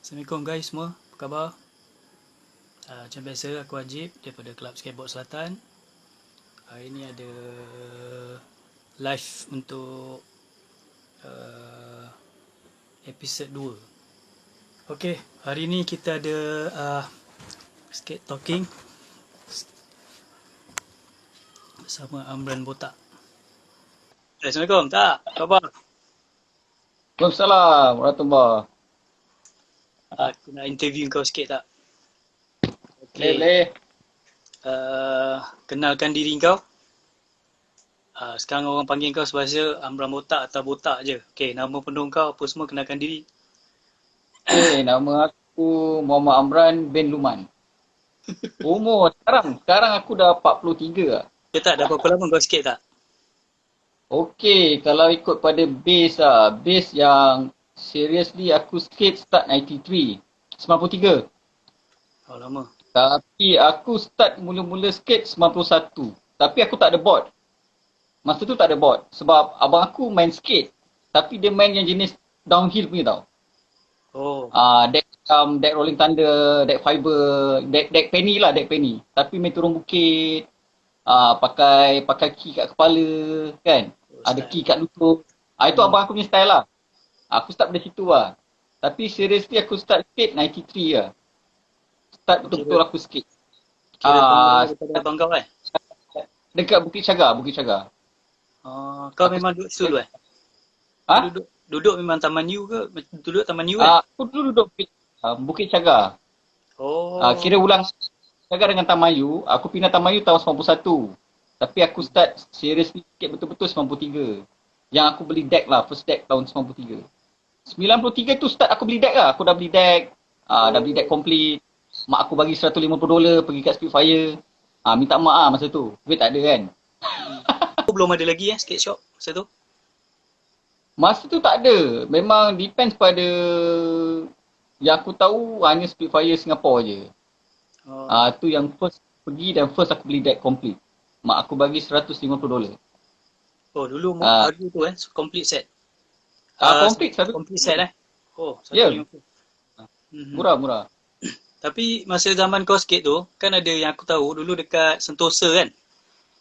Assalamualaikum guys semua, apa khabar? Macam biasa aku Ajib daripada Kelab Skateboard Selatan. Hari ni ada live untuk uh, episod 2. Okey, hari ni kita ada skate talking bersama Amran Botak. Assalamualaikum, tak? Apa khabar? Waalaikumsalam warahmatullahi. Aku nak interview kau sikit tak? Boleh, Okey, boleh. kenalkan diri kau. Sekarang orang panggil kau sebahasa Amran Botak atau Botak je. Okey, nama penuh kau apa semua, kenalkan diri. Nama aku Muhammad Amran bin Luman. Umur sekarang aku dah 43 lah. Dia tak, dah berapa lama kau skate tak? Kalau ikut pada base yang seriously aku skate start 93. Oh, lama. Tapi aku start mula-mula skate 91. Tapi aku tak ada board. Masa tu tak ada board. Sebab abang aku main skate. Tapi dia main yang jenis downhill punya tau. Oh, Deck Rolling Thunder, deck fiber, deck penny lah, deck penny. Tapi main turun bukit, pakai key kat kepala, kan? Ada style. key kat lutut. Itu Hmm. abang aku punya style lah. Aku start dari situ lah. Tapi seriously aku start skate 93 lah. Start Oh, betul-betul aku skate. kira Ah, teman daripada abang kau Dekat Bukit Syagar. Oh, kau Aku memang duduk situ dulu Kau ha? duduk memang Taman U ke? Duduk Taman U kan? Aku dulu duduk Bukit Syagar. Oh, Kira ulang Syagar dengan Tamayu, aku pindah Tamayu tahun 91. Tapi aku start seriously skate betul-betul 93. Yang aku beli deck lah, first deck tahun 93. 93 tu start aku beli deck lah. Aku dah beli deck, dah beli deck oh. complete. Mak aku bagi $150 pergi kat Spitfire. Minta mak masa tu. Duit tak ada kan. Aku belum ada lagi skate shop masa tu. Masa tu tak ada. Memang depends pada yang aku tahu hanya Spitfire Singapore je. Oh, Tu yang first pergi dan first aku beli deck complete. Mak aku bagi $150. oh dulu Ah, harga tu complete set. Complete satu. Complete set Oh, Ya, 150. Mhm. murah. Tapi masa zaman kau skate tu, kan ada yang aku tahu dulu dekat Sentosa kan?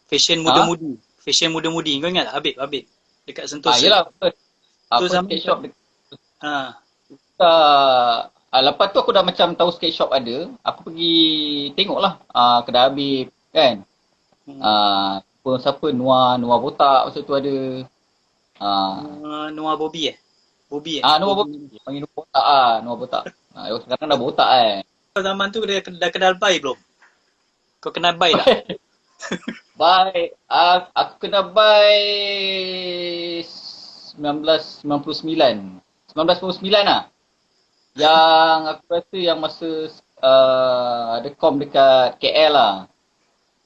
Fashion Ha? muda-mudi. Fashion muda-mudi. Kau ingat tak? Habib. Dekat Sentosa. Yelah, Tu apa zaman skate kau. shop dekat. Ha. Lepas tu aku dah macam tahu skate shop ada. Aku pergi tengok lah kedai Habib kan. Hmm. Siapa Noah Botak masa tu ada. Ah, Noah Bobby Bobby Noah Botak. Panggil Noah Botak Noah Botak. Sekarang dah botak kan. Kau zaman tu dah kenal Bai belum? Kau kenal Bai tak? Baik, aku kena buy 1999. 1999 lah. Yang aku rasa yang masa ada com dekat KL lah.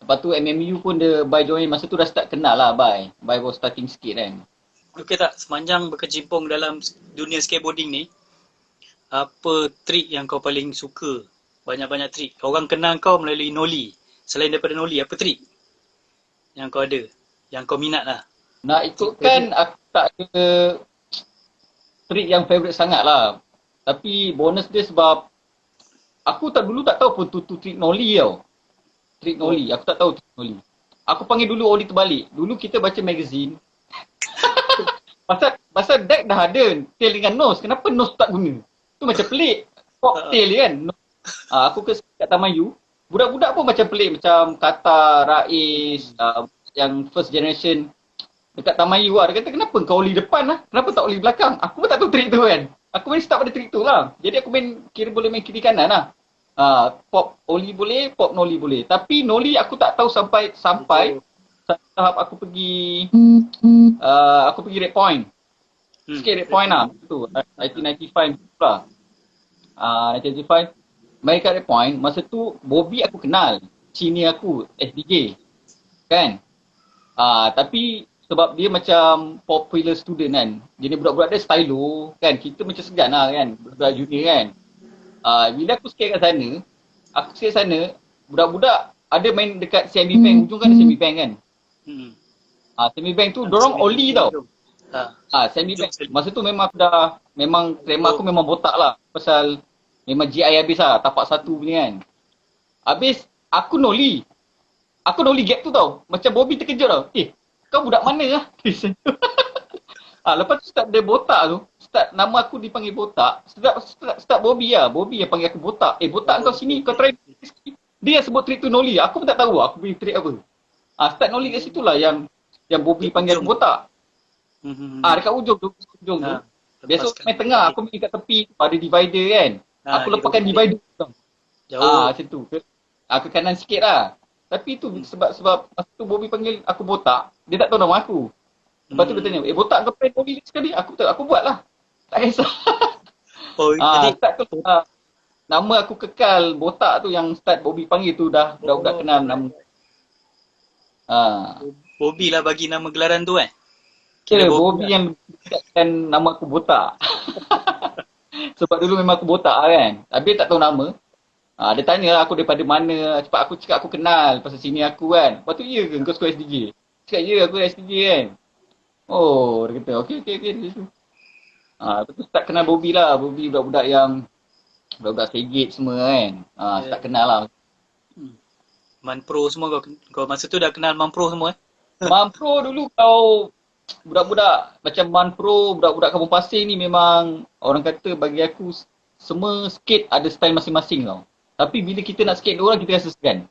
Lepas tu MMU pun dia buy join masa tu dah start kenal lah buy. Buy was starting sikit kan. Okey tak, sepanjang berkecimpung dalam dunia skateboarding ni, apa trik yang kau paling suka? Banyak-banyak trik. Orang kenal kau melalui Noli. Selain daripada Noli, apa trik yang kau ada? Yang kau minat lah. Nak Trik ikutkan favorite. aku tak ada trick yang favourite sangat lah. Tapi bonus dia sebab aku dulu tak tahu pun tu trick Noli tau. Trick Oh, Noli. Aku tak tahu trick Noli. Aku panggil dulu Oli terbalik. Dulu kita baca magazine. Pasal deck dah ada. Tail dengan nose. Kenapa nose tak guna? Tu macam pelik. Pop uh, tail kan. Aku kat Taman U. Budak-budak pun macam pelik. Macam Kata, Rais. Yang first generation. Dekat Taman U lah. Dia kata kenapa kau oli depan lah? Kenapa tak oli belakang? Aku pun tak tahu trik tu kan. Aku main start pada trik tu lah. Jadi aku boleh main kiri kanan lah. Pop oli boleh, pop noli boleh. Tapi noli aku tak tahu sampai tahap aku pergi Red Point. Sikit Red Point lah. Tu 1995 lah. 1995 main kat Red Point. Masa tu Bobby aku kenal. Senior aku SDJ. Kan? Tapi sebab dia macam popular student kan. Jadi budak-budak dia stylo kan. Kita macam segan lah kan. Budak junior kan. Bila aku skate kat sana, budak-budak ada main dekat CMB Bank. Ujung kan ada CMB Bank kan. hmm. CMB Bank tu dorang oli tau. Ha. CMB Bank. Masa tu memang aku dah, memang trema aku memang botak lah. Pasal Memang GI habis lah, tapak satu punya kan. Habis, aku noli. Aku noli gap tu tau. Macam Bobby terkejut tau. Kau budak mana lah? Lepas tu start dia botak tu. Start nama aku dipanggil botak. Start Bobby lah. Bobby yang panggil aku botak. Botak kau sini, kau try. Dia yang sebut trick tu noli. Aku pun tak tahu aku punya trick apa. Start noli kat situ lah yang Bobby panggil aku botak. Dekat ujung tu. Biasa main tengah. Aku main kat tepi. Ada divider kan. Aku lepaskan divider. Jauh. Macam tu. Ke kanan sikit lah. Tapi tu sebab masa tu Bobby panggil aku botak, dia tak tahu nama aku. Lepas tu dia tanya, botak kau main Bobby sekali? Aku buat lah. Tak kisah. Jadi start tu, nama aku kekal botak tu yang start Bobby panggil tu dah kenal nama. Bobby lah bagi nama gelaran tu Kira Bobby yang berikan nama aku botak. Sebab dulu memang aku botak kan. Habis tak tahu nama. Dia tanya aku daripada mana. Cepat aku cakap aku kenal pasal sini aku kan. Lepas tu, ya ke kau suka SDJ? Cakap ya aku SDJ kan. Oh, dia kata okey. Lepas tu start kenal Bobby lah. Bobby budak-budak yang budak-budak segit semua kan. Start kenal lah. Man Pro semua kau masa tu dah kenal Man Pro semua Man Pro dulu kau budak-budak macam Man Pro, budak-budak Kampung Pasir ni memang orang kata bagi aku semua skate ada style masing-masing tau. Tapi bila kita nak skate orang kita rasa segan.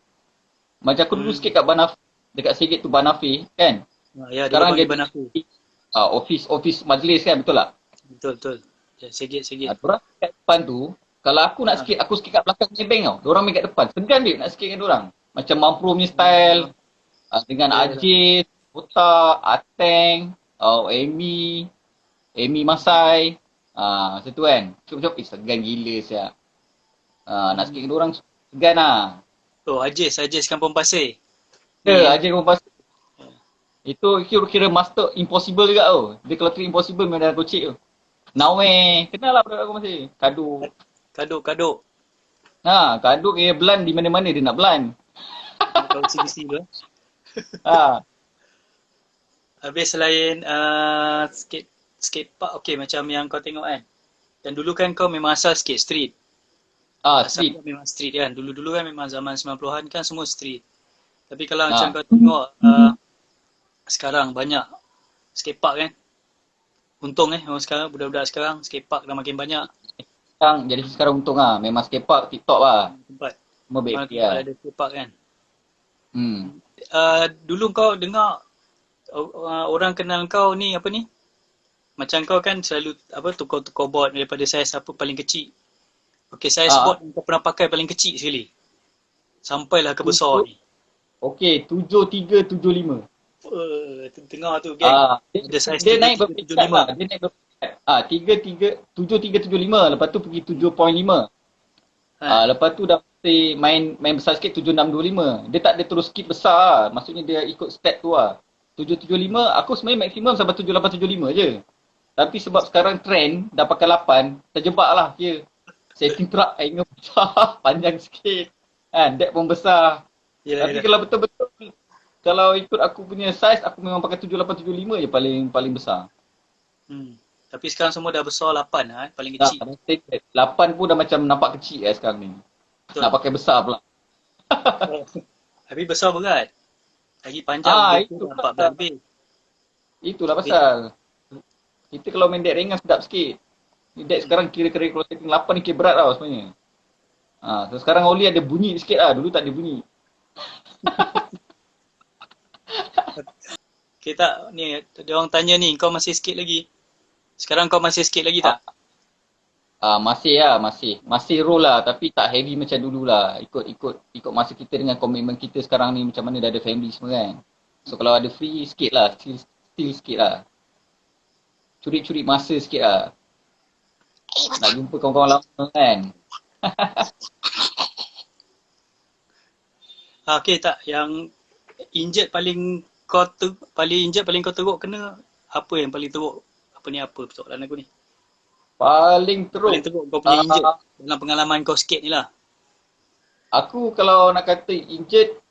Macam aku dulu skate kat Banafi, dekat Sigit tu Banafi kan. Ya, sekarang dia Banafi. Office majlis kan, betul tak? Betul. Ya, Sigit. Diorang kat depan tu, kalau aku nak skate, aku skate kat belakang nebeng tau. Diorang main kat depan. Segan dia nak skate dengan diorang. Macam Mampro punya style. Dengan Ajis, Botak, Ateng, Amy Masai. Macam tu kan. Macam segan gila siap. Nak skate dengan diorang segan lah. Ajis Kampung Pasir. Ajis Kampung Pasir. Itu kira master impossible juga tu. Dia kalau trick impossible memang dah kocik tu. Nawe, kenal lah budak aku masih. Kaduk. Kaduk kira belan di mana-mana dia nak belan. Kau CBC tu Habis selain skate park, okey macam yang kau tengok kan. Dan dulu kan kau memang asal skate street. Street. Memang street kan. Dulu-dulu kan memang zaman 90-an kan semua street. Tapi kalau macam kau tengok sekarang banyak skate park kan. Untung orang sekarang, budak-budak sekarang skate park dah makin banyak. Sekarang untung lah. Memang skate park TikTok lah. Tempat. Semua baik lah. Ada skate park kan. Dulu kau dengar orang kenal kau ni apa ni? Macam kau kan selalu tukar-tukar board daripada saiz apa paling kecil. Okey, saiz board yang kau pernah pakai paling kecil sekali. Sampailah ke besar ni. Okey, 7375. Tengah tu kan. Ada saiz dia naik berperingkat. Dia naik berperingkat. 7375. Lepas tu pergi 7.5. Lepas tu dah main besar sikit 7625. Dia tak ada terus skip besar lah. Maksudnya dia ikut step tu lah. 775, aku sebenarnya maksimum sampai 7875 je. Tapi sebab sekarang trend dah pakai 8, terjebak lah dia. Setting truck hanger besar, panjang sikit. Deck pun besar. Tapi kalau betul-betul, kalau ikut aku punya size, aku memang pakai 7875 je paling besar. Tapi sekarang semua dah besar 8 lah paling kecil. 8 pun dah macam nampak kecil sekarang ni. Betul. Nak pakai besar pula. Tapi besar berat. Lagi panjang itu 14 lebih. Itulah pasal. Kita kalau main deck ringan sedap sikit. Ni deck sekarang kira-kira kalau setting 8 ni kira berat tau sebenarnya. So sekarang oli ada bunyi sikit lah. Dulu tak ada bunyi. Kita ni dia orang tanya ni, kau masih sikit lagi? Sekarang kau masih sikit lagi tak? Masih lah, masih roll lah, tapi tak heavy macam dulu lah. Ikut masa kita dengan komitmen kita sekarang ni, macam mana dah ada family semua kan. So kalau ada free sikit lah, still sikit lah. Curi-curi masa sikit lah. Nak jumpa kawan-kawan lama kan. Okey tak, yang injet paling kau teruk kena apa yang paling teruk? Apa persoalan aku ni? Paling teruk kau punya injet dalam pengalaman kau skate ni lah. Aku kalau nak kata injet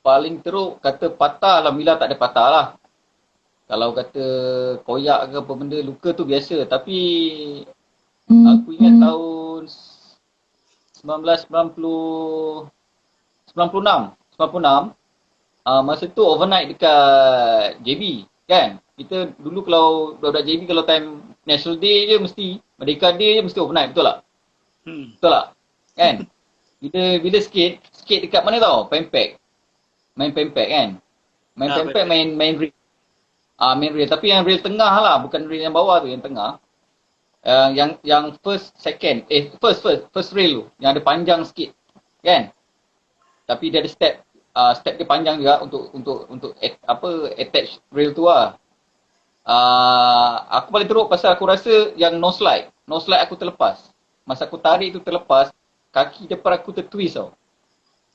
paling teruk, kata patah, alhamdulillah tak ada patah lah. Kalau kata koyak ke apa benda, luka tu biasa. Tapi aku ingat tahun 96. Masa tu overnight dekat JB kan. Kita dulu kalau budak JB kalau time National Day je mesti, Merdeka Day je mesti overnight, betul tak? Betul tak? Kan? Bila skate dekat mana tau? Pempak. Main Pempak kan? Main Pempak, main rail. Main rail. Tapi yang rail tengah lah, bukan rail yang bawah tu, yang tengah. Yang first rail tu, yang ada panjang sikit. Kan? Tapi dia ada step dia panjang juga untuk attach rail tu lah. Aku paling teruk pasal aku rasa yang no slide aku terlepas. Masa aku tarik tu terlepas, kaki depan aku tertwist tau.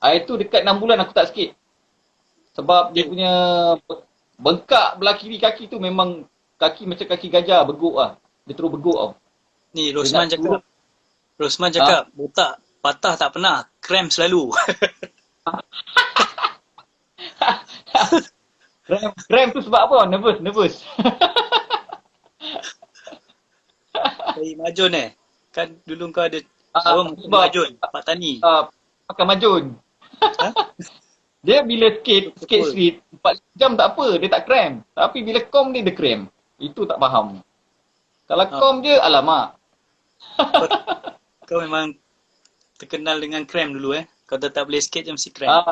Itu dekat 6 bulan aku tak skate. Sebab dia punya bengkak belah kiri kaki tu memang kaki macam kaki gajah, beguk lah. Dia terus beguk tau. Ni Rosman cakap, botak patah tak pernah, cramp selalu. Cramp tu sebab apa? Nervous. Dari Majun kan dulu kau ada Majun, Pak Tani. Pakai Majun. Ha? Dia bila skate street 4 jam tak apa, dia tak cramp. Tapi bila kom dia cramp. Itu tak faham. Kalau kom je, alamak. Kau memang terkenal dengan cramp dulu Kau dah tak boleh skate je mesti cramp.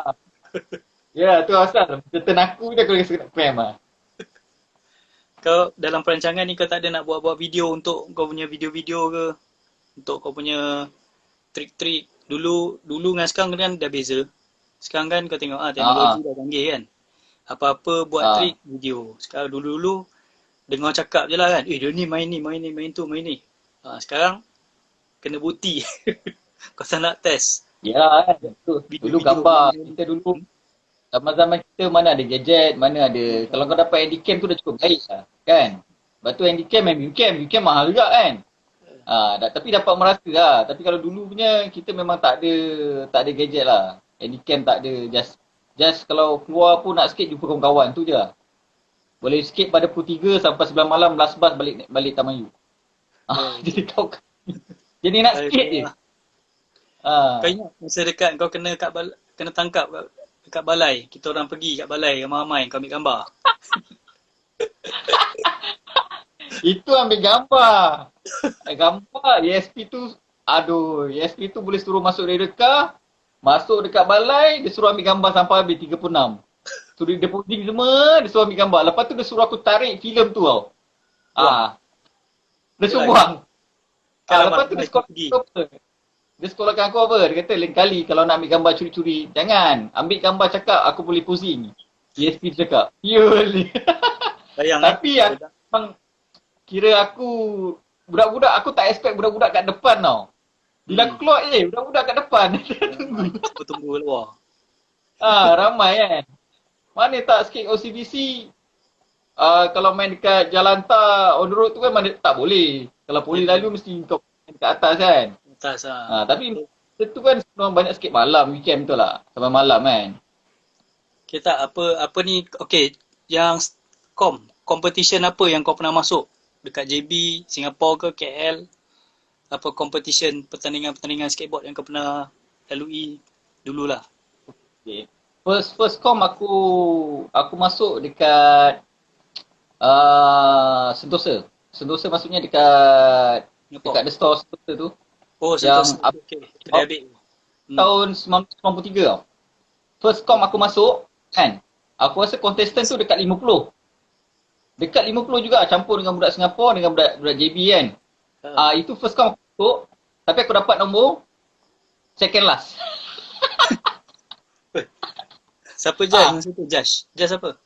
Ya, tu asal. Turn aku je aku rasa nak cramp lah. Kau dalam perancangan ni kau tak ada nak buat video untuk kau punya video-video ke? Untuk kau punya trik-trik. Dulu dengan sekarang kan dah beza. Sekarang kan kau tengok teknologi dah canggih kan. Apa-apa buat trik video. Sekarang dulu dengar cakap je lah kan. Dia ni main ni, main tu, main ni. Sekarang kena bukti. Kau tak nak test. Ya kan. Dulu gambar. Kita dulu zaman-zaman kita mana ada gadget, mana ada. Kalau kau dapat handycam tu dah cukup baik lah. Kan? Lepas tu handycam main Viewcam mahal juga kan. Tapi dapat merasa lah. Tapi kalau dulu punya kita memang tak ada gadget lah. Handycam tak ada. Just kalau keluar pun nak skate jumpa kawan-kawan tu je lah. Boleh skate pada pukul 3 sampai 9 malam last bus balik Taman U. Jadi jadi nak skate je. Kau ingat masa dekat kau kena tangkap dekat balai. Kita orang pergi kat balai ramai-ramai kau ambil gambar. Itu ambil gambar. ESP tu, ESP tu boleh suruh masuk reka, masuk dekat balai, dia suruh ambil gambar sampai habis 36. Suruh dia posing semua, dia suruh ambil gambar. Lepas tu dia suruh aku tarik filem tu tau. Dia suruh buang. Lepas tu dia sekolahkan aku apa? Dia kata lain kali kalau nak ambil gambar curi-curi, jangan. Ambil gambar cakap aku boleh posing. ESP cakap. Tapi memang kira aku budak-budak, aku tak expect budak-budak kat depan tau. Bila aku keluar, budak-budak kat depan. Tunggu luar. Ramai kan. Mana tak skate OCBC, kalau main dekat jalan tar, on the road tu kan mana tak boleh. Kalau polis lalu mesti kau main dekat atas kan. Atas tapi itu kan orang banyak skate malam, weekend betul lah. Sampai malam kan. Kita apa ni, okay, yang competition apa yang kau pernah masuk? Dekat JB, Singapore ke KL? Apa competition, pertandingan skateboard yang kau pernah lalui dululah? Okay. First com aku masuk dekat Sentosa. Sentosa maksudnya dekat The Store Sentosa tu. Oh, Sentosa. Okay. Kedai Abik. Tahun 1993 tau. First com aku masuk kan. Aku rasa contestant tu dekat 50. Dekat 50 juga campur dengan budak Singapura dengan budak JB kan. Itu first com aku masuk. Tapi aku dapat nombor second last. Siapa judge masa tu? Judge apa?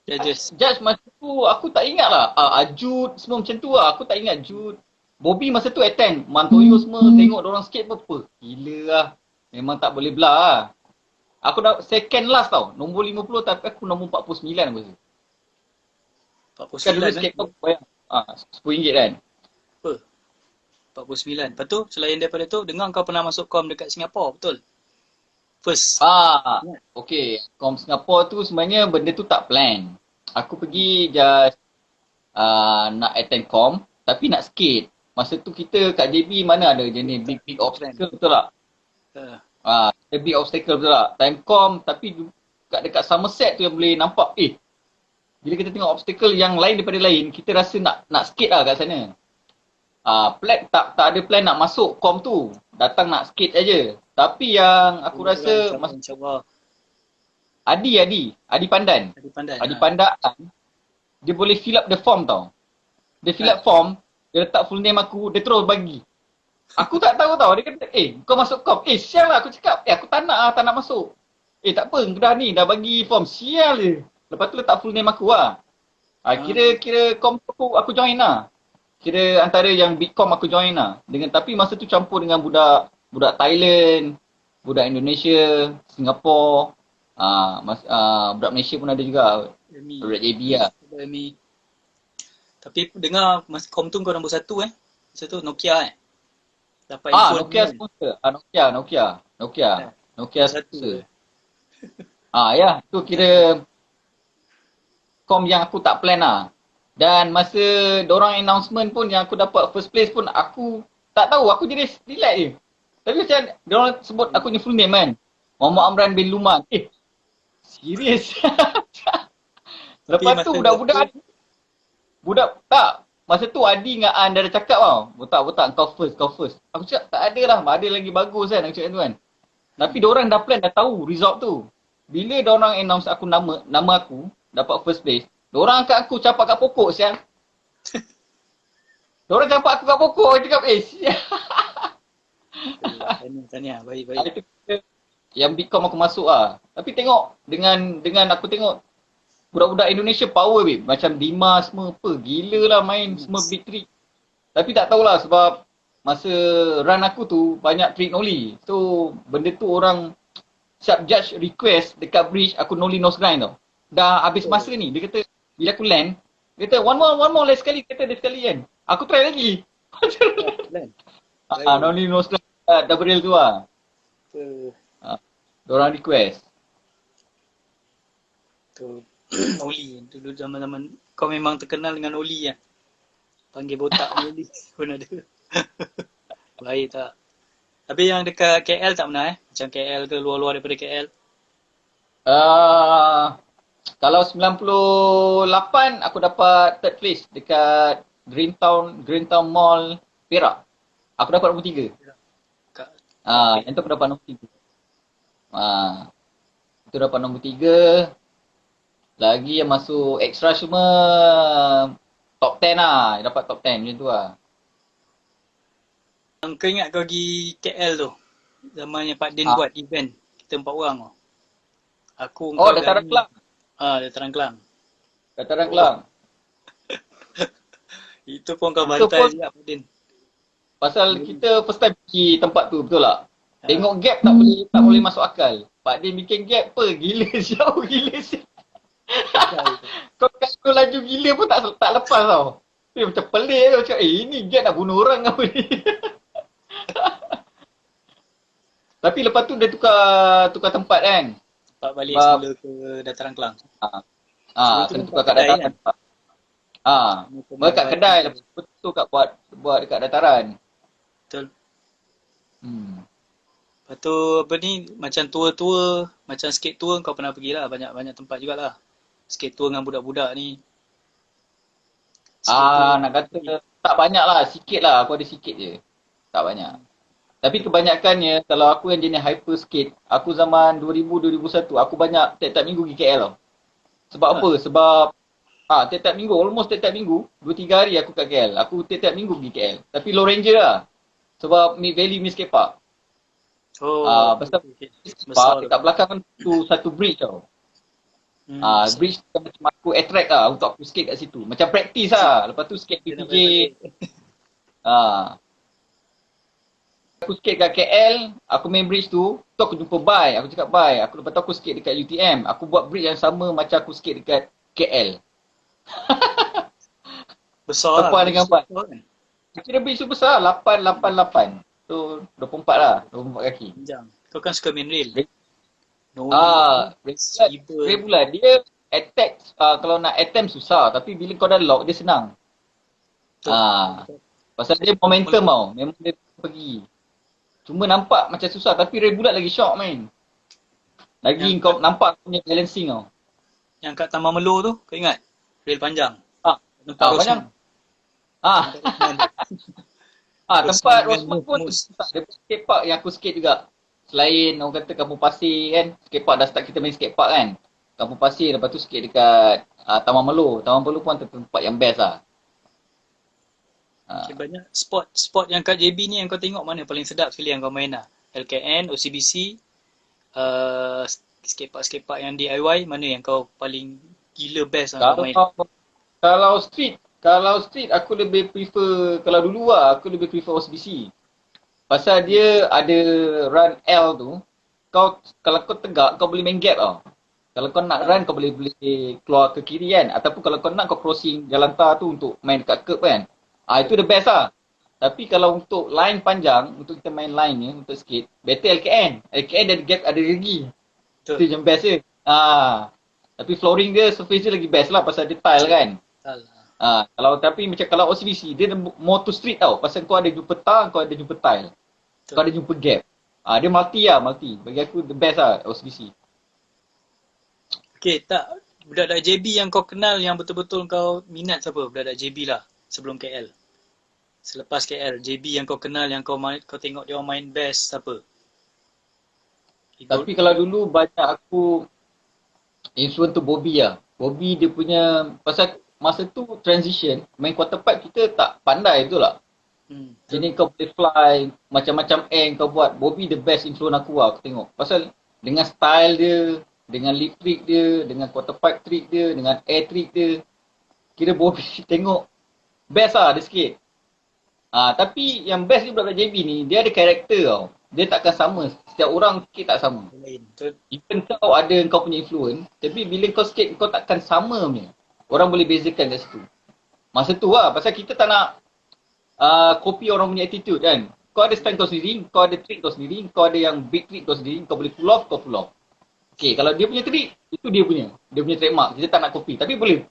Judge masa tu aku tak ingat lah. Ajud semua macam tu lah. Aku tak ingat Jud. Bobby masa tu attend. Mantoyo semua tengok dorang skate apa. Gila lah. Memang tak boleh belah lah. Aku dah second last tau. Nombor 50 tapi aku nombor 49 masa tu. 49 kan dulu skate tu bayang. RM10 kan. Apa? 49. Lepas tu selain daripada tu dengar kau pernah masuk kom dekat Singapura, betul? First. Okay. Kom Singapura tu sebenarnya benda tu tak plan. Aku pergi just nak attend kom tapi nak skate. Masa tu kita kat JB mana ada jenis big obstacle, betul tak? Ada big obstacle betul tak? Timecom tapi dekat Somerset tu yang boleh nampak bila kita tengok obstacle yang lain daripada lain, kita rasa nak skate lah kat sana. Plan tak ada plan nak masuk com tu. Datang nak skate aja. Tapi yang aku rasa InsyaAllah. Adi Pandan. Adi Pandan dia boleh fill up the form tau. Dia fill up form, dia letak full name aku, dia terus bagi. Aku tak tahu tau. Dia kata, kau masuk com. Sial lah aku cakap. Aku tak nak masuk. Tak apa, dah bagi form. Sial je. Lepas tu letak full name aku lah. Kira com aku join lah. Kira antara yang Bitcom aku join lah. Tapi masa tu campur dengan budak Thailand, budak Indonesia, Singapura, budak Malaysia pun ada juga. Budak JB lah. Tapi dengar masa com tu kau nombor 1 Masa tu Nokia dapat iPhone. Nokia sponsor. Nokia sponsor. Ya, tu kira com yang aku tak plan lah. Dan masa dorang announcement pun yang aku dapat first place pun aku tak tahu, aku jadi relax je. Tapi macam dorang sebut aku ni full name kan. Muhammad Amran bin Luman. Serius. Lepas tu budak-budak tak. Masa tu Adi dengan An dah cakap tau. Botak kau first. Aku cakap tak ada lah, ada lagi bagus kan aku cakap tu kan. Tapi diorang dah plan, dah tahu result tu. Bila diorang announce aku nama aku dapat first place, diorang angkat aku capak kat pokok sial. Diorang capak aku kat pokok, aku cakap sial. Tanya, baik. Itu yang Bitcom aku masuk lah. Tapi tengok dengan aku tengok budak-budak Indonesia power babe. Macam Dimas semua apa. Gila lah main semua big trick. Tapi tak tahulah sebab masa run aku tu banyak trick nollie. So benda tu orang siap judge request dekat bridge aku nollie nose grind tau. Dah habis masa ni. Dia kata bila aku land. Dia kata one more last sekali. Kata dia sekali kan. Aku try lagi. Nollie nose grind double rail tu lah. Diorang request. Tu Oli dulu zaman-zaman kau memang terkenal dengan Oli lah. Panggil botak Oli pun ada. Baik tak? Tapi yang dekat KL tak pernah Macam KL ke luar-luar daripada KL? Kalau 98 aku dapat third place dekat Green Town Mall Perak. Aku dapat nombor 3. Yang tu aku dapat nombor 3. Itu dapat nombor 3. Lagi yang masuk extra semua top 10 lah. Dapat top 10 macam tu lah. Kau ingat kau pergi KL tu? Zaman yang Pak Din buat event. Kita 4 orang tu. Aku Dataran Kelang. Dataran Kelang. Dataran Kelang. Itu pun kau bantai juga Pak Din. Pasal kita first time pergi tempat tu, betul tak? Tengok gap tak boleh masuk akal. Pak Din bikin gap apa? Gila jauh gila siap. Kau laju gila pun tak lepas tau. Macam pelik tau. Macam ini gap nak bunuh orang apa ni. Tapi lepas tu dia tukar tempat kan. Tempat balik semula ke Dataran Kelang. Kena tukar kat dataran. Kat kedai lepas tu kat buat dekat dataran. Betul. Lepas tu apa ni macam tour macam skate tour kau pernah pergi lah banyak tempat jugalah. Skate tour dengan budak-budak ni. Nak kata tak banyak lah, sikit lah. Aku ada sikit je. Tak banyak. Tapi kebanyakannya kalau aku yang jenis hyper skate, aku zaman 2000-2001 aku banyak tiap-tiap minggu pergi KL tau. Sebab apa? Sebab tiap-tiap minggu, almost tiap-tiap minggu, 2-3 hari aku kat KL. Aku tiap-tiap minggu pergi KL. Tapi low ranger lah. Sebab Mid Valley Mid Skate Park. Pasal kat belakang kan satu bridge tau. Bridge tu macam aku attract lah untuk aku skate kat situ. Macam practice lah. Lepas tu skate PPJ. Aku skate kat KL, aku main bridge tu aku jumpa bye. Aku cakap bye. Lepas tu aku skate dekat UTM. Aku buat bridge yang sama macam aku skate dekat KL. Besar lah. Dengan bye. Kira bridge tu besar, 888. So 24 lah, 24 kaki. Panjang. Kau kan suka main rail. Rail bulan. Dia attack, kalau nak attempt susah. Tapi bila kau dah lock, dia senang. Pasal dia momentum tau. Memang dia pergi. Cuma nampak macam susah tapi rail bulat lagi syok main. Lagi Yang kau nampak kau punya balancing tau. yang kat Taman Melo tu, kau ingat? Rel panjang. Ah, Tempat panjang. Rosman. Ah, Tempat Rosman. tempat dengan Rosman pun Mus. ada skatepark yang aku skate juga. Selain orang kata Kampung Pasir kan, skatepark dah start kita main skatepark kan. Kampung Pasir, lepas tu skate dekat Taman Melo. Taman Melo pun tempat yang best lah. Okay, banyak spot yang kat JB ni yang kau tengok mana paling sedap sekali yang kau main lah. LKN, OCBC, skatepark yang DIY, mana yang kau paling gila best lah kau main? Kalau street aku lebih prefer, kalau dulu lah aku lebih prefer OCBC. Pasal dia ada run L tu, kalau kau tegak kau boleh main gap tau. Kalau kau nak run kau boleh keluar ke kiri kan, ataupun kalau kau nak kau crossing jalan tar tu untuk main dekat curb kan. Itu the best lah. Tapi kalau untuk line panjang, untuk kita main line ni untuk skate, better LKN. LKN ada gap ada lagi. Betul. Itu yang best dia. Tapi flooring dia, surface dia lagi best lah pasal dia tile kan. Tapi macam kalau OCBC, dia more to street tau. Pasal kau ada jumpa tar, kau ada jumpa tile. Betul. Kau ada jumpa gap. Dia multi. Bagi aku the best lah OCBC. Okay, tak. Budak-budak JB yang kau kenal yang betul-betul kau minat siapa? Budak-budak JB lah sebelum KL. Selepas KL, JB yang kau kenal, yang kau tengok dia orang main best siapa? Tapi kalau dulu banyak aku influence tu Bobby lah. Bobby dia punya, pasal masa tu transition, main quarterpipe kita tak pandai tu lah. Jadi kau boleh fly, macam-macam air kau buat. Bobby the best influence aku lah, aku tengok. Pasal dengan style dia, dengan lip trick dia, dengan quarterpipe trick dia, dengan air trick dia, kira Bobby tengok best lah dia sikit. Tapi yang best dia budak JB ni, dia ada karakter tau. Dia takkan sama. Setiap orang skate tak sama. Even kau ada kau punya influence, tapi bila kau skate kau takkan sama punya. Orang boleh bezakan kat situ. Masa tu lah, pasal kita tak nak copy orang punya attitude kan. Kau ada style kau sendiri, kau ada trick kau sendiri, kau ada yang big trick kau sendiri, kau boleh pull off, kau pull off. Okay, kalau dia punya trick, itu dia punya trademark. Kita tak nak copy. Tapi boleh.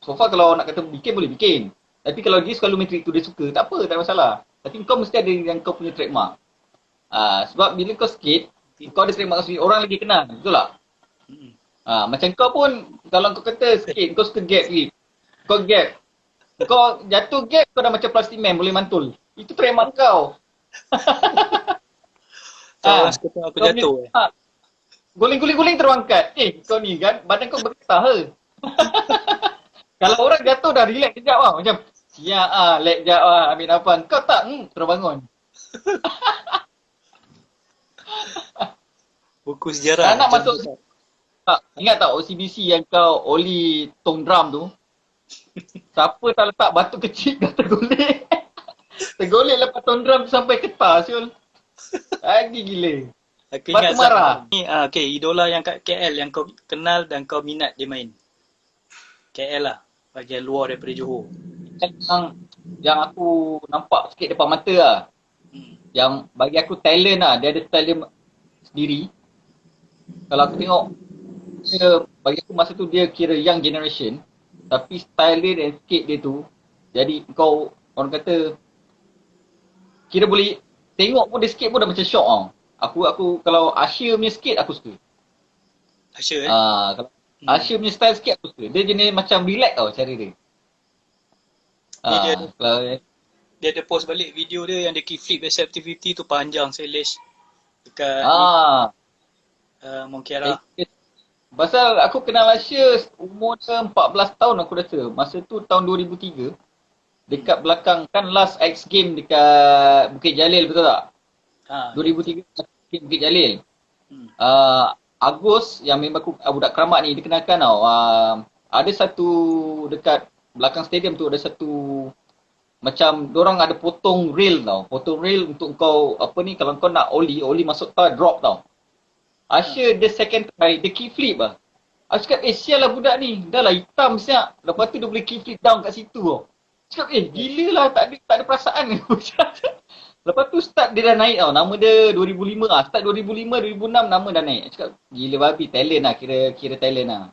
So far kalau nak kata bikin, boleh bikin. Tapi kalau dia selalu main trick tu dia suka, tak apa, tak ada masalah. Tapi kau mesti ada yang kau punya trademark. Sebab bila kau skate, kau ada trademark kau sendiri, orang lagi kenal, betul tak? Macam kau pun, kalau kau kata skate, kau suka gap lagi. Kau gap. Kau jatuh gap, kau dah macam plastic man, boleh mantul. Itu trademark kau. Kalau skater aku jatuh. Guling-guling terus angkat. Kau ni kan, badan kau bergetar ke? Kalau orang jatuh dah relax kejap lah. Macam, siap leg kejap ambil nafas. Kau tak, terus bangun. Buku sejarah. Nak masuk, ingat tak OCBC yang kau oli tong drum tu? Siapa tak letak batu kecil kau tergolek. Tergolek lepas tong drum tu sampai ketar siul. Lagi gila. Aku Batu ingat marah. Ni, okay, idola yang kat KL yang kau kenal dan kau minat dia main. KL lah. Bahagian luar daripada Johor. Yang aku nampak sikit depan mata lah. Yang bagi aku talent lah. Dia ada style dia sendiri. Kalau aku tengok, bagi aku masa tu dia kira young generation. Tapi style dia dan skate dia tu, jadi kau, orang kata, kira boleh tengok pun dia skate pun dah macam shock tau. Aku kalau Asher punya skate aku suka. Asher Kalau Asher punya style skate aku suka. Dia jenis macam relax tau cara dia. Dia ada post balik video dia yang dia kickflip SF50 tu panjang selash dekat Mongkiara. Pasal aku kenal Asher umur dia 14 tahun aku rasa. Masa tu tahun 2003. Dekat belakang kan last X game dekat Bukit Jalil, betul tak? 2003 Bukit Jalil. Agus yang memang aku budak keramat ni dikenalkan tau. Ada satu dekat belakang stadium tu ada satu macam dorang ada potong rail tau. Potong rail untuk kau kalau kau nak oli masuk tar drop tau. Asher dia second try dia kickflip lah. Aku cakap sial lah budak ni. Dah lah hitam siap. Lepas tu dia boleh kickflip down kat situ tau. Cakap gila lah tak ada perasaan ni. Lepas tu start dia dah naik tau. Nama dia 2005 lah. Start 2005, 2006 nama dah naik. Cakap gila babi. Talent lah. Kira talent lah.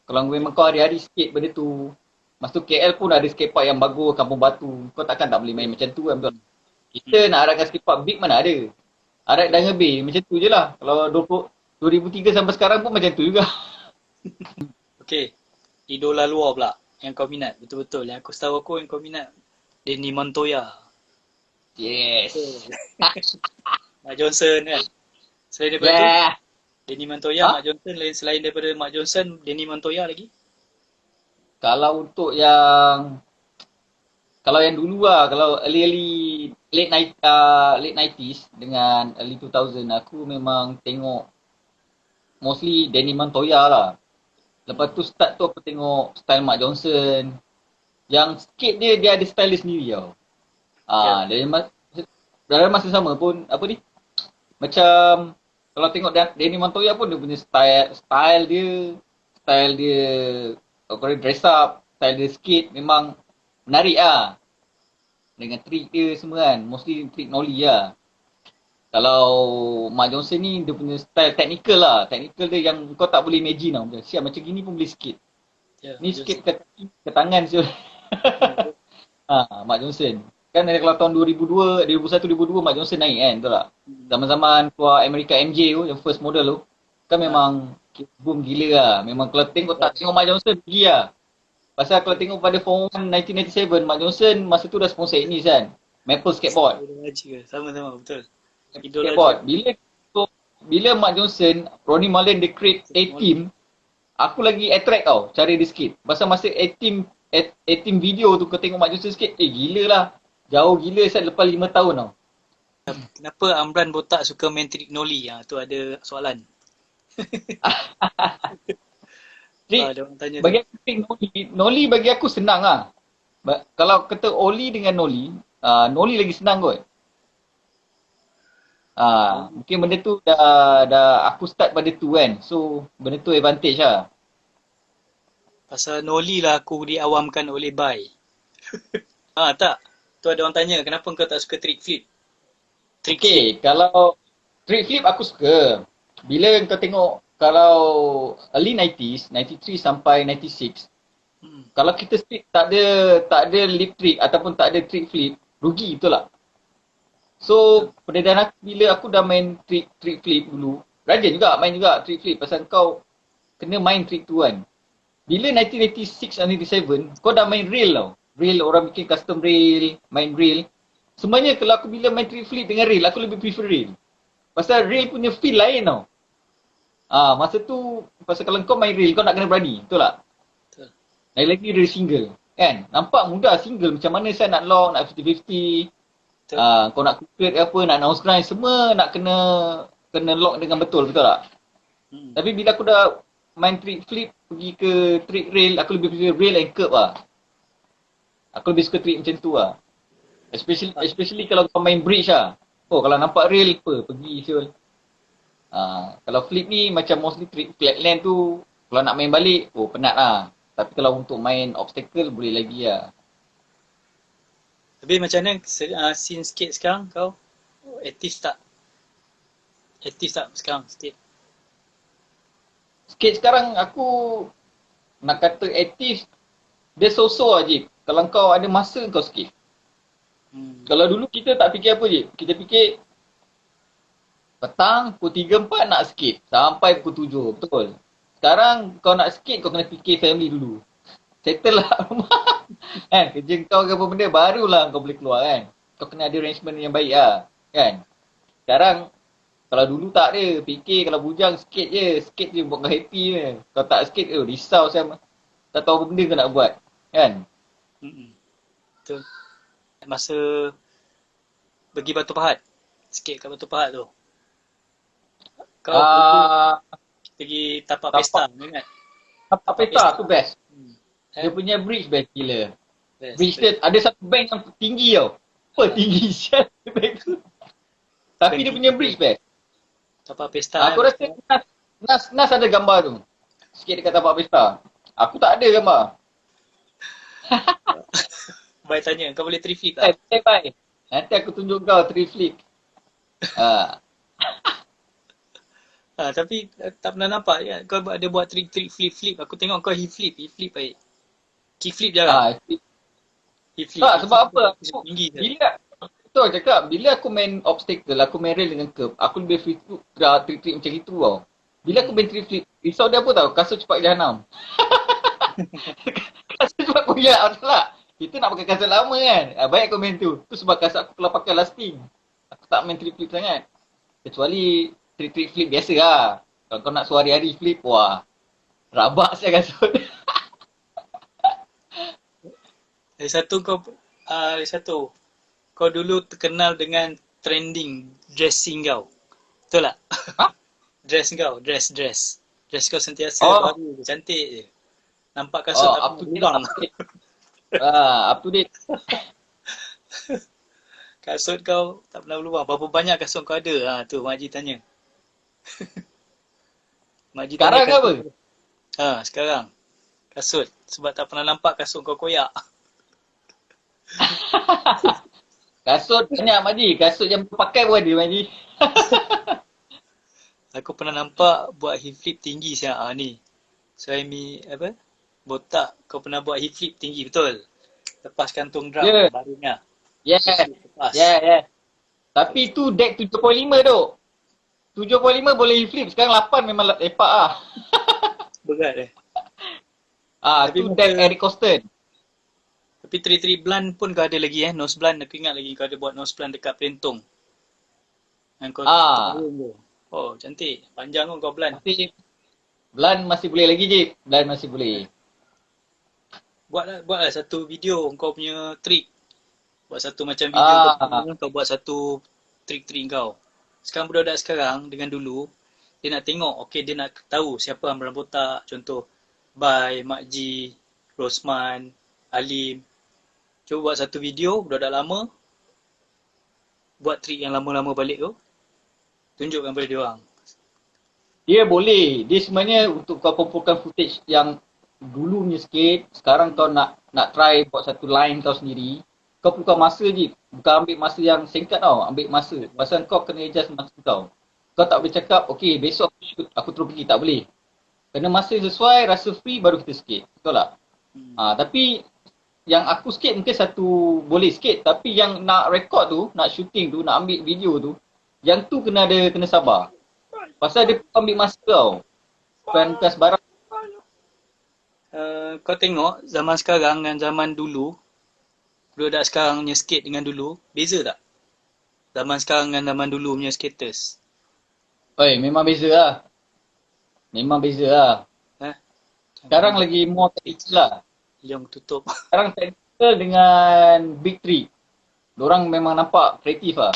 Kalau memang kau hari-hari skate benda tu. Masa tu KL pun ada skatepark yang bagus. Kampung Batu. Kau takkan tak boleh main macam tu kan betul. Kita nak harapkan skatepark big mana ada. Arat dan ngebir. Macam tu je lah. Kalau 2003 sampai sekarang pun macam tu juga. Okay. Idola luar pula yang kau minat. Betul-betul. Yang aku setahu aku yang kau minat Danny Montoya. Yes. Mark Johnson kan. Selain daripada tu, Yeah. Danny Montoya, Ha? Mark Johnson. Selain daripada Mark Johnson, Danny Montoya lagi. Kalau untuk yang dulu lah, kalau early late 90s dengan early 2000 aku memang tengok mostly Danny Montoya lah. Lepas tu start tu aku tengok style Mark Johnson. Yang skate dia ada style dia sendiri tau. Dalam masa sama pun apa ni? Macam kalau tengok Danny Montoya pun dia punya style dia kalau dress up, style dia skate memang menarik lah. Dengan trick dia semua kan. Mostly trick nollie lah. Kalau Mark Johnson ni dia punya style technical lah. Technical dia yang kau tak boleh imagine tau. Siap macam gini pun boleh skate. Ya, Ni Mark skate Johnson. ke tangan siul. Mark Johnson. Kan kalau tahun 2002, 2001, 2002 Mark Johnson naik kan, betul tak? Zaman-zaman keluar America MJ tu, yang first model tu, kan memang boom gila lah. Memang kalau tak tengok Mark Johnson, pergi lah. Pasal kalau tengok pada Form 1 1997, Mark Johnson masa tu dah sponsor Ignis kan. Maple Skateboard. Sama-sama, betul. Skateboard. Bila Mark Johnson, Ronnie Mullen dia create A-Team, aku lagi attract tau cara dia skate. Pasal masa A-Team video tu kau tengok Mark Johnson skate, gila lah. Jauh gila saya lepas 5 tahun tau. Kenapa Amran Botak suka main trick nollie? Tu ada soalan. Ada orang tanya Bagi aku trick nollie bagi aku senang lah. Kalau kata ollie dengan nollie, nollie lagi senang kot. Mungkin benda tu dah aku start pada tu kan. So benda tu advantage lah. Pasal nollie lah aku diawamkan oleh Bai. Tak. Tu ada orang tanya, kenapa kau tak suka trick flip? Okay, kalau trick flip aku suka. Bila kau tengok, kalau early 90s, 93 sampai 96, kalau kita skate tak ada lip trick ataupun tak ada trick flip, rugi betul tak? So, perbezaan aku bila aku dah main trick flip dulu, rajin juga main juga trick flip pasal kau kena main trick tu kan. Bila 1986 dan 97, kau dah main rail tau. Rail, orang bikin custom rail, main rail. Sebenarnya kalau aku bila main trick flip dengan rail, aku lebih prefer rail. Pasal rail punya feel lain tau. Masa tu, pasal kalau kau main rail, kau nak kena berani. Betul tak? Betul. Lagi-lagi rail single. Kan? Nampak mudah single. Macam mana saya nak lock, nak 50-50. Kau nak crooked ke apa, nak nose grind, semua nak kena lock dengan betul. Betul tak? Tapi bila aku dah main trick flip, pergi ke trick rail, aku lebih prefer rail and curb lah. Aku lebih suka trick macam tu lah. Especially kalau kau main bridge lah. Kalau nampak rail, pergi siul. Kalau flip ni macam mostly trick flatland tu, kalau nak main balik, penat lah. Tapi kalau untuk main obstacle, boleh lagi lah. Tapi macam mana scene skate sekarang kau? Aktif tak? Aktif tak sekarang skate? Skate sekarang aku nak kata aktif, dia so-so lah je. Kalau kau ada masa kau skate. Kalau dulu kita tak fikir apa je. Kita fikir petang pukul 3-4 nak skate sampai pukul 7. Betul. Sekarang kau nak skate kau kena fikir family dulu. Settle lah rumah. Kan? Kerja kau ke apa benda barulah kau boleh keluar kan. Kau kena ada arrangement yang baik lah. Kan? Sekarang kalau dulu tak ada. Fikir kalau bujang skate je. Skate je buat kau happy je. Kalau tak skate risau saya. Tak tahu apa benda kau nak buat. Kan? Betul. Masa pergi Batu Pahat. Skate kat Batu Pahat tu. Kau pergi tapak pesta, ingat? Tapak pesta tu best. Dia punya bridge best gila. Bridge dia ada satu bank yang tinggi tau. Tinggi sial bank tu. Tapi dia punya bridge best. Tapak pesta. Aku rasa Nas ada gambar tu. Sikit dekat tapak pesta. Aku tak ada gambar. Bai tanya, kau boleh tree flip tak? Bye. Nanti aku tunjuk kau tree flip. Tapi tak pernah nampak ya. Kau ada buat trick flip. Aku tengok kau hip flip baik. Kick flip jarang. Hip flip. Tak, sebab apa? tu aku cakap, bila aku main obstacle, aku main rail dengan curb, aku lebih free to trik-trik macam itu tau. Bila aku main trik-trik, risau dia apa tau? Kasut cepat jahanam. Kasut cepat koyak, betul tak? Kita nak pakai kasut lama kan? Baik aku main tu. Tu sebab kasut aku kalau pakai lasting. Aku tak main trik-trik sangat. Kecuali trik-trik flip biasa lah. Kalau kau nak suara hari-hari flip, wah. Rabak saya kasut. Lagi satu. Kau dulu terkenal dengan trending dressing kau. Betul tak? Ha? Dress. Dress kau sentiasa baru, cantik je. Nampak kasut up tak to date. berubah. Up to date. Kasut kau tak pernah berubah. Berapa banyak kasut kau ada? Tu Mak Haji tanya. Mak Haji Sekarang tanya ke apa? Sekarang. Kasut. Sebab tak pernah nampak kasut kau koyak. Kasut banyak Maji. Kasut yang pakai pun ada Maji. Aku pernah nampak buat hip flip tinggi siap ni. Suhaimi botak kau pernah buat hip flip tinggi betul. Lepas kantung drum barunya. Yeah. Tapi tu deck 7.5 tu. 7.5 boleh hip flip. Sekarang 8 memang lepak lah. Berat Tu deck Eric Coston. Tapi tri blunt pun kau ada lagi nose blunt. Aku ingat lagi kau ada buat nose blunt dekat pelentong. Yang kau oh cantik. Panjang kau blunt. Blunt masih boleh lagi je. Blunt masih boleh. Buatlah satu video kau punya trik. Buat satu macam video kau buat satu trik-trik kau. Sekarang budak-budak sekarang dengan dulu dia nak tengok, dia nak tahu siapa Amran Botak, contoh Bai, Mak Ji, Rosman, Alim. Cuba buat satu video budak-budak lama buat trik yang lama-lama balik tu. Tunjukkan pada dia orang. Dia boleh. Dia sebenarnya untuk kau kumpulkan footage yang dulu punya sikit, sekarang kau nak try buat satu line kau sendiri. Kau perlukan masa je. Bukan ambil masa yang singkat tau. Ambil masa. Pasal kau kena adjust masa kau. Kau tak boleh cakap, besok aku shoot, aku terus pergi. Tak boleh. Kena masa sesuai, rasa free baru kita skate. Betul tak? Tapi yang aku skate mungkin satu boleh skate. Tapi yang nak record tu, nak shooting tu, nak ambil video tu, yang tu kena sabar. Pasal dia ambil masa tau. Bukan sebarang. Kau tengok zaman sekarang dengan zaman dulu, budak sekarang punya skate dengan dulu, beza tak? Zaman sekarang dengan zaman dulu punya skaters. Memang beza lah. Memang beza lah. Sekarang lagi more technical lah. Jom tutup. Sekarang technical dengan big three. Diorang memang nampak kreatif lah.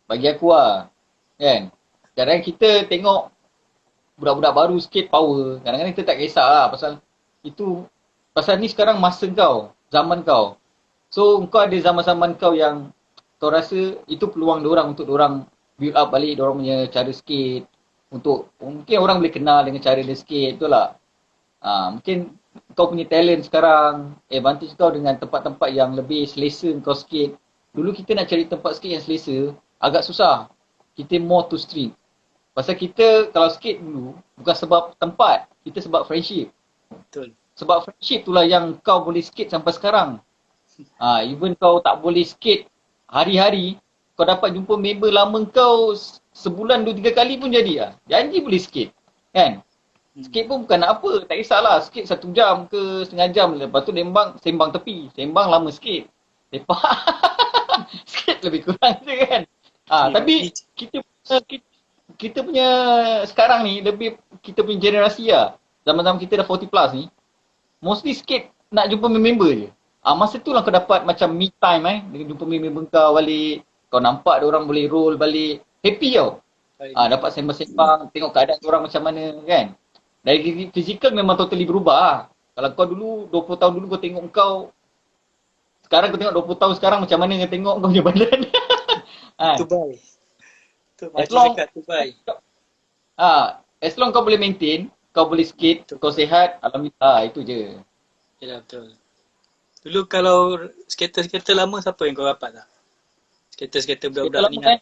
Bagi aku lah. Kan? Kadang kita tengok budak-budak baru skate power. Kadang-kadang kita tak kisah lah. Pasal ni sekarang masa kau. Zaman kau. So kau ada zaman-zaman kau yang kau rasa itu peluang diorang untuk diorang build up balik diorang punya cara skate. Mungkin orang boleh kenal dengan cara dia skate. Betul tak? Mungkin kau punya talent sekarang, advantage kau dengan tempat-tempat yang lebih selesa kau skate. Dulu kita nak cari tempat skate yang selesa, agak susah. Kita more to street. Pasal kita kalau skate dulu, bukan sebab tempat, kita sebab friendship. Betul. Sebab friendship itulah yang kau boleh skate sampai sekarang. Even kau tak boleh skate hari-hari, kau dapat jumpa member lama kau sebulan 2-3 kali pun jadi lah. Janji boleh skate. Kan? Skate pun bukan nak apa. Tak kisahlah. Skate 1 jam ke setengah jam. Lepas tu sembang tepi. Sembang lama sikit. Lepas skate lebih kurang je kan. Tapi kita punya sekarang ni lebih kita punya generasi lah. Zaman-zaman kita dah 40 plus ni. Mostly skate nak jumpa member je. Masa tu lah kau dapat macam me time dengan jumpa member kau balik. Kau nampak diorang boleh roll balik. Happy tau. Dapat sembang-sembang. Tengok keadaan diorang macam mana kan. Dari fizikal memang totally berubah lah. Kalau kau dulu 20 tahun dulu kau tengok kau. Sekarang kau tengok 20 tahun sekarang macam mana kau tengok kau punya badan. Tu baik. Tu macam dekat tu baik. As long kau boleh maintain. Kau boleh skate. Kau sihat. Alhamdulillah. Itu je. Yalah betul. Dulu kalau skater-skater lama siapa yang kau rapat tak? Skater-skater budak-budak ni kan?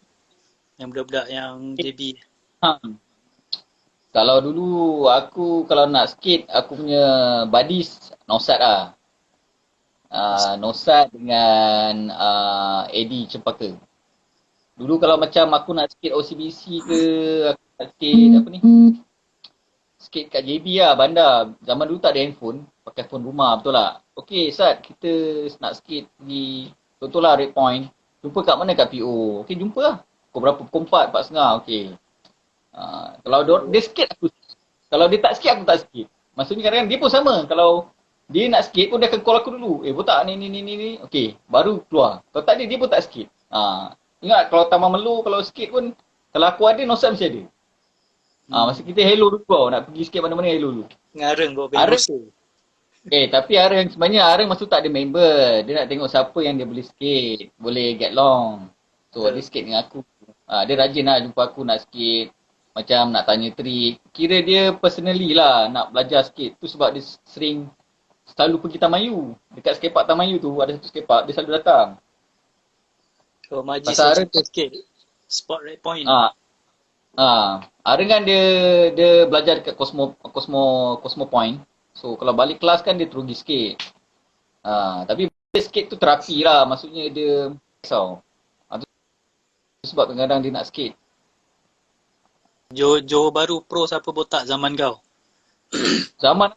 Yang budak-budak yang JB. Kalau dulu aku kalau nak skate, aku punya buddies Nosat lah. Nosat dengan Eddie Cempaka. Dulu kalau macam aku nak skate OCBC ke, aku nak skate apa ni? Skate kat JB lah, bandar. Zaman dulu tak ada handphone, pakai phone rumah, betul tak? Okay, Sat, kita nak skate di, contohlah Red Point. Jumpa kat mana kat PO? Okay, jumpa lah. Pukul berapa? Pukul 4, 4.30, okay. Kalau dia skate, aku kalau dia tak skate, aku tak skate. Maksudnya kadang-kadang dia pun sama. Kalau dia nak skate pun dia akan call aku dulu. Botak ni. Okay, baru keluar. Kalau tak dia pun tak skate. Ingat kalau Taman Melu, kalau skate pun, kalau aku ada, Nosat mesti ada. Masa kita hello dulu tau. Nak pergi skate mana-mana hello dulu. Ngareng bawa benda Areng, musuh. tapi Areng sebenarnya Areng masa tu tak ada member. Dia nak tengok siapa yang dia boleh skate. Boleh get long. So dia skate dengan aku. Dia rajin lah jumpa aku nak skate. Macam nak tanya trik. Kira dia personally lah nak belajar skate. Tu sebab dia sering selalu pergi Tamayu. Dekat skatepark Tamayu tu ada satu skatepark. Dia selalu datang. Kalau Majlis Pasal Areng sikit. Spot Red Point. Areng kan dia belajar dekat Cosmo Point. So kalau balik kelas kan dia terus pergi skate. Tapi skate tu terapi lah. Maksudnya dia risau. Tu sebab kadang-kadang dia nak skate. Johor Bahru Pro siapa botak zaman kau? Zaman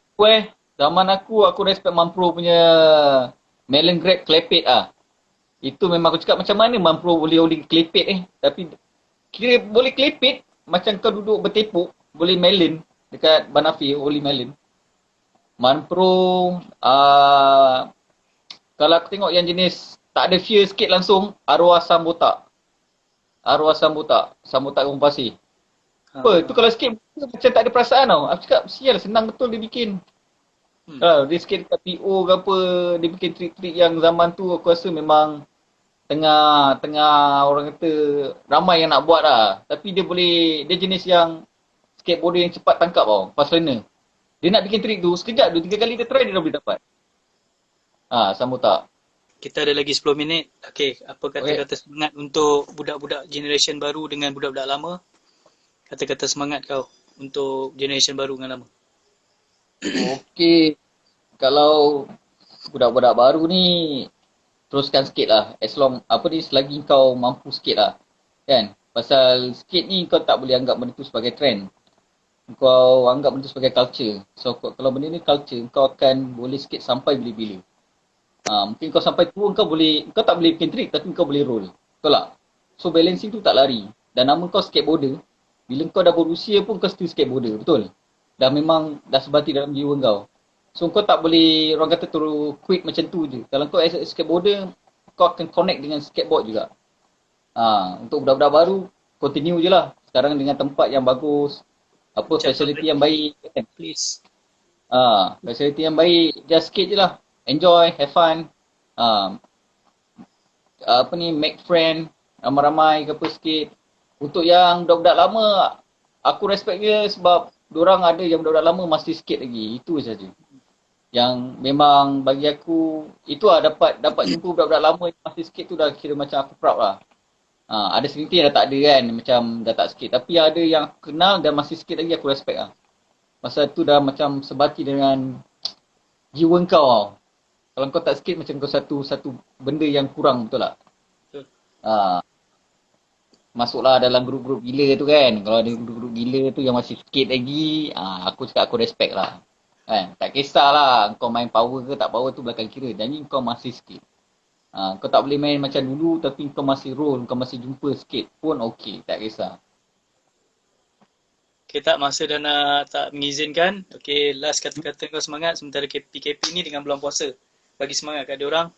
aku respect Mampro punya melon grab klepet ah. Itu memang aku cakap macam mana Mampro boleh klepet tapi kira boleh klepet macam kau duduk bertepuk, boleh melon dekat Banafi Oli melon. Mampro kalau aku tengok yang jenis tak ada fear sikit langsung arwah sambotak. Sambotak Gunung Pasir. Apa? Tu kalau skate macam tak ada perasaan tau. Aku cakap sial senang betul dia bikin. Dia skate dekat PO ke apa, dia bikin trik-trik yang zaman tu aku rasa memang tengah orang kata ramai yang nak buat lah. Tapi dia jenis yang skateboarder yang cepat tangkap tau, fast learner. Dia nak bikin trik tu, sekejap tu, 3 kali dia try dia dah boleh dapat. Sambut tak? Kita ada lagi 10 minit. Okay, apa kata-kata semangat untuk budak-budak generation baru dengan budak-budak lama? Kata-kata semangat kau untuk generation baru dengan lama. Okay. Kalau budak-budak baru ni, teruskan skate lah. As long, selagi kau mampu skate lah. Kan? Pasal skate ni kau tak boleh anggap benda tu sebagai trend. Kau anggap benda tu sebagai culture. So kalau benda ni culture, kau akan boleh skate sampai bila-bila. Mungkin kau sampai tua kau tak boleh bikin trick tapi kau boleh roll. Betul tak? So balancing tu tak lari. Dan nama kau skateboarder, bila kau dah berusia pun kau still skateboarder, betul? Dah sebati dalam jiwa kau. So kau tak boleh, orang kata terus quit macam tu je. Kalau kau as a skateboarder, kau akan connect dengan skateboard juga. Untuk budak-budak baru, continue je lah. Sekarang dengan tempat yang bagus, facility yang baik. Kan? Please. Facility yang baik, just skate je lah. Enjoy, have fun. Make friend, ramai-ramai ke apa skate. Untuk yang budak-budak lama, aku respect dia sebab diorang ada yang budak-budak lama masih skate lagi. Itu saja. Yang memang bagi aku, itu lah dapat jumpa budak-budak lama yang masih skate tu dah kira macam aku proud lah. Ada segelintir yang dah tak ada kan, macam dah tak skate. Tapi ada yang aku kenal dan masih skate lagi, aku respect lah. Pasal tu dah macam sebati dengan jiwa kau tau. Kalau kau tak skate macam kau satu benda yang kurang, betul tak? Betul. Masuklah dalam grup-grup gila tu kan. Kalau ada grup-grup gila tu yang masih skate lagi, aku cakap aku respect lah. Kan? Tak kisahlah kau main power ke tak power tu belakang kira. Janji kau masih skate. Kau tak boleh main macam dulu tapi kau masih roll, kau masih jumpa skate pun okey, tak kisah. Okay, tak masa dah nak tak mengizinkan. Okay, last kata-kata kau semangat sementara PKP ni dengan bulan puasa. Bagi semangat kat diorang.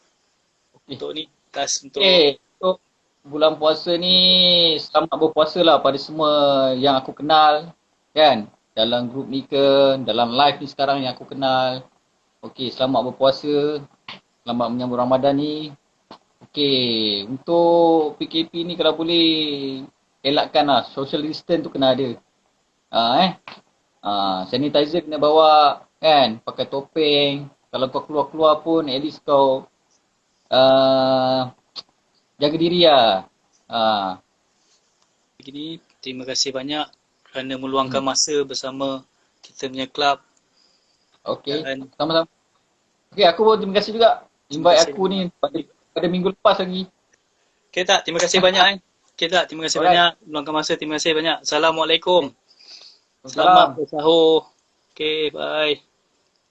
Untuk ni, last untuk... Untuk bulan puasa ni, selamat berpuasa lah pada semua yang aku kenal. Kan? Dalam grup ni ke, dalam live ni sekarang yang aku kenal. Okay, selamat berpuasa. Selamat menyambut Ramadan ni. Okay, untuk PKP ni kalau boleh elakkan lah. Social distance tu kena ada. Sanitizer kena bawa. Kan? Pakai topeng. Kalau kau keluar-keluar pun, at least kau jaga diri lah. Begini, terima kasih banyak kerana meluangkan masa bersama kita punya club. Okay, sama-sama. Okay, aku pun terima kasih juga invite aku ni pada minggu lepas lagi. Okay tak, terima kasih banyak Okay tak, terima kasih banyak. Luangkan masa, terima kasih banyak. Assalamualaikum. Selamat bersahur. Okay, bye.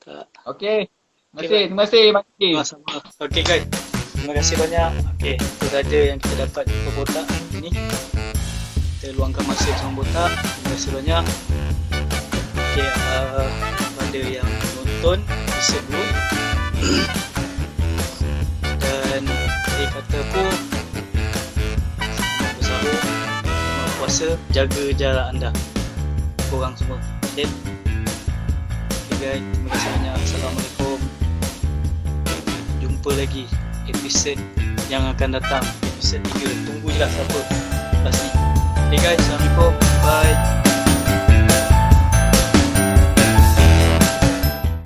Tak. Okay. Terima kasih. Sama-sama. Okay guys, terima kasih banyak. Okay, itu saja yang kita dapat jumpa botak ini. Kita luangkan masa bersama botak. Terima kasih banyak. Okay, pada yang nonton episode 2. Dan saya kata pun selamat bersahur, selamat puasa, jaga jarak anda korang semua. Okay, guys, terima kasih banyak. Assalamualaikum. Jumpa lagi episod yang akan datang, episod 3. Tunggu je lah siapa pasti. Okay guys, Assalamualaikum. Bye.